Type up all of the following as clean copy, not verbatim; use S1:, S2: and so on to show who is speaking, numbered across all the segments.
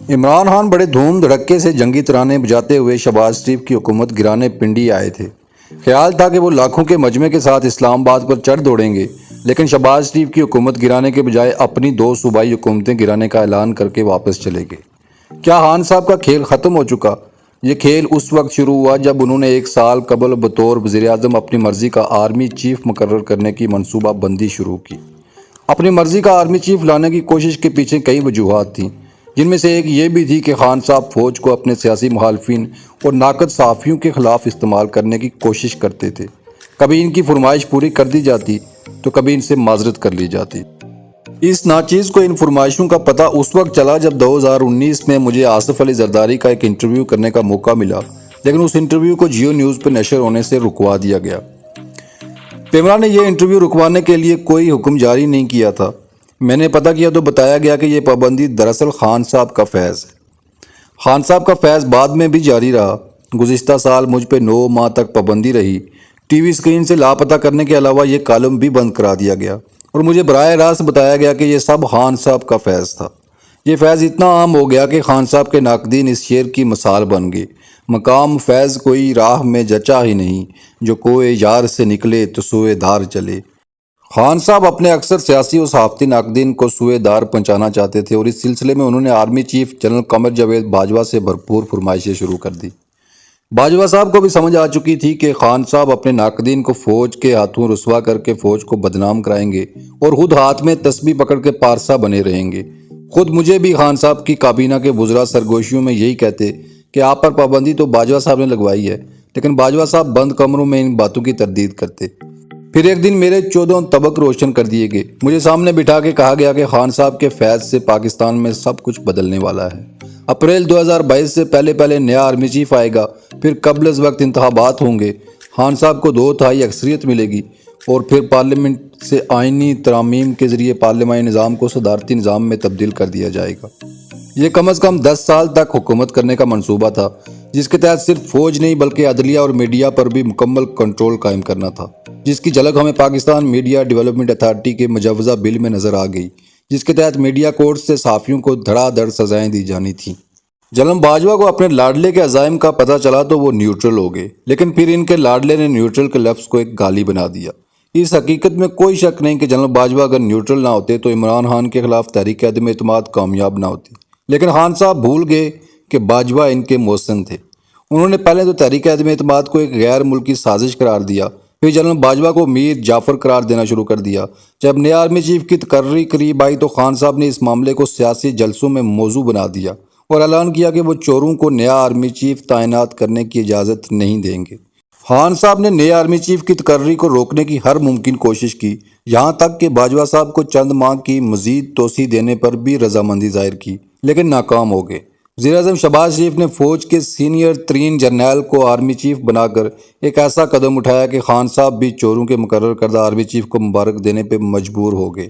S1: عمران خان بڑے دھوم دھڑکے سے جنگی ترانے بجاتے ہوئے شہباز شریف کی حکومت گرانے پنڈی آئے تھے۔ خیال تھا کہ وہ لاکھوں کے مجمع کے ساتھ اسلام آباد پر چڑھ دوڑیں گے، لیکن شہباز شریف کی حکومت گرانے کے بجائے اپنی دو صوبائی حکومتیں گرانے کا اعلان کر کے واپس چلے گئے۔ کیا خان صاحب کا کھیل ختم ہو چکا؟ یہ کھیل اس وقت شروع ہوا جب انہوں نے ایک سال قبل بطور وزیر اعظم اپنی مرضی کا آرمی چیف مقرر کرنے کی منصوبہ بندی شروع کی۔ اپنی مرضی کا آرمی چیف لانے کی کوشش کے پیچھے کئی وجوہات تھیں، جن میں سے ایک یہ بھی تھی کہ خان صاحب فوج کو اپنے سیاسی مخالفین اور ناقد صحافیوں کے خلاف استعمال کرنے کی کوشش کرتے تھے۔ کبھی ان کی فرمائش پوری کر دی جاتی تو کبھی ان سے معذرت کر لی جاتی۔ اس ناچیز کو ان فرمائشوں کا پتہ اس وقت چلا جب 2019 میں مجھے آصف علی زرداری کا ایک انٹرویو کرنے کا موقع ملا، لیکن اس انٹرویو کو جیو نیوز پہ نشر ہونے سے رکوا دیا گیا۔ پیمرا نے یہ انٹرویو رکوانے کے لیے کوئی حکم جاری نہیں کیا تھا۔ میں نے پتہ کیا تو بتایا گیا کہ یہ پابندی دراصل خان صاحب کا فیض ہے۔ خان صاحب کا فیض بعد میں بھی جاری رہا۔ گزشتہ سال مجھ پہ 9 ماہ تک پابندی رہی۔ ٹی وی اسکرین سے لاپتہ کرنے کے علاوہ یہ کالم بھی بند کرا دیا گیا اور مجھے براہ راست بتایا گیا کہ یہ سب خان صاحب کا فیض تھا۔ یہ فیض اتنا عام ہو گیا کہ خان صاحب کے ناقدین اس شعر کی مثال بن گئے: مقام فیض کوئی راہ میں جچا ہی نہیں، جو کوئے یار سے نکلے تو سوئے دار چلے۔ خان صاحب اپنے اکثر سیاسی و صحافتی ناقدین کو سوئے دار پہنچانا چاہتے تھے، اور اس سلسلے میں انہوں نے army chief general Qamar Javed Bajwa سے بھرپور فرمائشیں شروع کر دی۔ باجوہ صاحب کو بھی سمجھ آ چکی تھی کہ خان صاحب اپنے ناقدین کو فوج کے ہاتھوں رسوا کر کے فوج کو بدنام کرائیں گے اور خود ہاتھ میں تسبیح پکڑ کے پارسا بنے رہیں گے۔ خود مجھے بھی خان صاحب کی کابینہ کے وزراء سرگوشیوں میں یہی کہتے کہ آپ پر پابندی تو باجوہ صاحب نے لگوائی ہے، لیکن باجوہ صاحب بند کمروں میں ان باتوں کی تردید کرتے۔ پھر ایک دن میرے 14 طبق روشن کر دیے گئے۔ مجھے سامنے بٹھا کے کہا گیا کہ خان صاحب کے فیض سے پاکستان میں سب کچھ بدلنے والا ہے۔ اپریل 2022 سے پہلے نیا آرمی چیف آئے گا، پھر قبل از وقت انتخابات ہوں گے، خان صاحب کو 2/3 اکثریت ملے گی اور پھر پارلیمنٹ سے آئینی ترامیم کے ذریعے پارلیمانی نظام کو صدارتی نظام میں تبدیل کر دیا جائے گا۔ یہ کم از کم 10 سال تک حکومت کرنے کا منصوبہ تھا، جس کے تحت صرف فوج نہیں بلکہ عدلیہ اور میڈیا پر بھی مکمل کنٹرول قائم کرنا تھا، جس کی جھلک ہمیں پاکستان میڈیا ڈیولپمنٹ اتھارٹی کے مجوزہ بل میں نظر آ گئی، جس کے تحت میڈیا کورٹ سے صحافیوں کو دھڑا دھڑ سزائیں دی جانی تھیں۔ جنرل باجوہ کو اپنے لاڈلے کے عزائم کا پتہ چلا تو وہ نیوٹرل ہو گئے، لیکن پھر ان کے لاڈلے نے نیوٹرل کے لفظ کو ایک گالی بنا دیا۔ اس حقیقت میں کوئی شک نہیں کہ جنرل باجوہ اگر نیوٹرل نہ ہوتے تو عمران خان کے خلاف تحریک عدم اعتماد کامیاب نہ ہوتی، لیکن خان صاحب بھول گئے کہ باجوہ ان کے محسن تھے۔ انہوں نے پہلے تو تحریک عدم اعتماد کو ایک غیر ملکی سازش قرار دیا، پھر جنرل باجوہ کو میر جعفر قرار دینا شروع کر دیا۔ جب نیا آرمی چیف کی تقرری قریب آئی تو خان صاحب نے اس معاملے کو سیاسی جلسوں میں موضوع بنا دیا اور اعلان کیا کہ وہ چوروں کو نیا آرمی چیف تعینات کرنے کی اجازت نہیں دیں گے۔ خان صاحب نے نئے آرمی چیف کی تقرری کو روکنے کی ہر ممکن کوشش کی، یہاں تک کہ باجوہ صاحب کو چند ماہ کی مزید توسیع دینے پر بھی رضامندی ظاہر کی، لیکن ناکام ہو گئے۔ وزیر اعظم شہباز شریف نے فوج کے سینئر ترین جرنیل کو آرمی چیف بنا کر ایک ایسا قدم اٹھایا کہ خان صاحب بھی چوروں کے مقرر کردہ آرمی چیف کو مبارک دینے پہ مجبور ہو گئے۔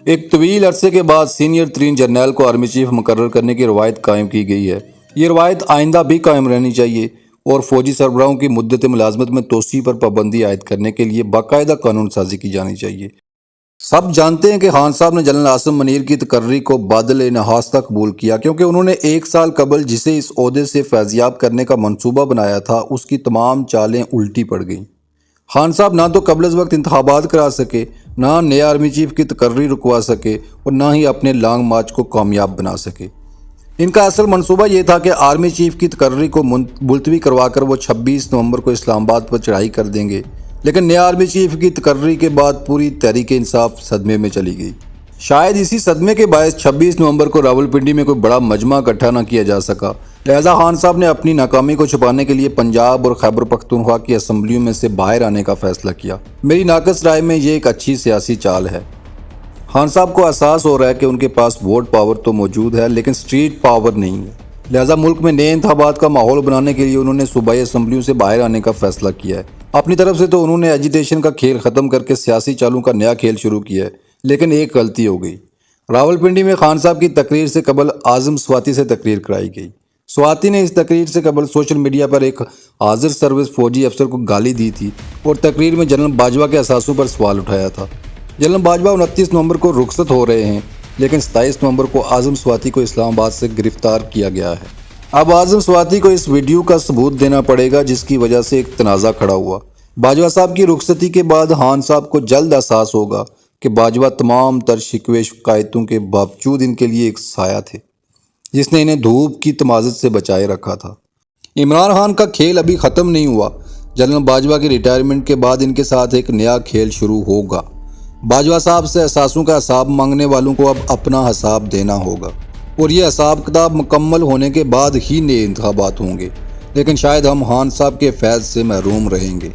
S1: ایک طویل عرصے کے بعد سینئر ترین جرنیل کو آرمی چیف مقرر کرنے کی روایت قائم کی گئی ہے۔ یہ روایت آئندہ بھی قائم رہنی چاہیے اور فوجی سربراہوں کی مدت ملازمت میں توسیع پر پابندی عائد کرنے کے لیے باقاعدہ قانون سازی کی جانی چاہیے۔ سب جانتے ہیں کہ خان صاحب نے جنرل عاصم منیر کی تقرری کو بادل نحاس تک قبول کیا، کیونکہ انہوں نے 1 سال قبل جسے اس عہدے سے فیضیاب کرنے کا منصوبہ بنایا تھا، اس کی تمام چالیں الٹی پڑ گئیں۔ خان صاحب نہ تو قبل از وقت انتخابات کرا سکے، نہ نئے آرمی چیف کی تقرری رکوا سکے اور نہ ہی اپنے لانگ مارچ کو کامیاب بنا سکے۔ ان کا اصل منصوبہ یہ تھا کہ آرمی چیف کی تقرری کو ملتوی کروا کر وہ 26 نومبر کو اسلام آباد پر چڑھائی کر دیں گے، لیکن نئے آرمی چیف کی تقرری کے بعد پوری تحریک انصاف صدمے میں چلی گئی۔ شاید اسی صدمے کے باعث 26 نومبر کو راولپنڈی میں کوئی بڑا مجمع اکٹھا نہ کیا جا سکا، لہذا خان صاحب نے اپنی ناکامی کو چھپانے کے لیے پنجاب اور خیبر پختونخوا کی اسمبلیوں میں سے باہر آنے کا فیصلہ کیا۔ میری ناقص رائے میں یہ ایک اچھی سیاسی چال ہے۔ خان صاحب کو احساس ہو رہا ہے کہ ان کے پاس ووٹ پاور تو موجود ہے لیکن سٹریٹ پاور نہیں ہے، لہذا ملک میں نئے انتخابات کا ماحول بنانے کے لیے انہوں نے صوبائی اسمبلیوں سے باہر آنے کا فیصلہ کیا ہے۔ اپنی طرف سے تو انہوں نے ایجیٹیشن کا کھیل ختم کر کے سیاسی چالوں کا نیا کھیل شروع کیا ہے، لیکن ایک غلطی ہو گئی۔ راولپنڈی میں خان صاحب کی تقریر سے قبل اعظم سواتی سے تقریر کرائی گئی۔ سواتی نے اس تقریر سے قبل سوشل میڈیا پر ایک حاضر سروس فوجی افسر کو گالی دی تھی اور تقریر میں جنرل باجوہ کے اثاثوں پر سوال اٹھایا تھا۔ جنرل باجوہ 29 نومبر کو رخصت ہو رہے ہیں، لیکن 27 نومبر کو اعظم سواتی کو اسلام آباد سے گرفتار کیا گیا ہے۔ اب اعظم سواتی کو اس ویڈیو کا ثبوت دینا پڑے گا جس کی وجہ سے ایک تنازع کھڑا ہوا۔ باجوہ صاحب کی رخصتی کے بعد خان صاحب کو جلد احساس ہوگا کہ باجوہ تمام تر شکوے شکایتوں کے باوجود ان کے لیے ایک سایہ تھے جس نے انہیں دھوپ کی تمازت سے بچائے رکھا تھا۔ عمران خان کا کھیل ابھی ختم نہیں ہوا۔ جنرل باجوہ کی ریٹائرمنٹ کے بعد ان کے ساتھ ایک نیا کھیل شروع ہوگا۔ باجوہ صاحب سے احساسوں کا حساب مانگنے والوں کو اب اپنا حساب دینا ہوگا، اور یہ حساب کتاب مکمل ہونے کے بعد ہی نئے انتخابات ہوں گے، لیکن شاید ہم خان صاحب کے فیض سے محروم رہیں گے۔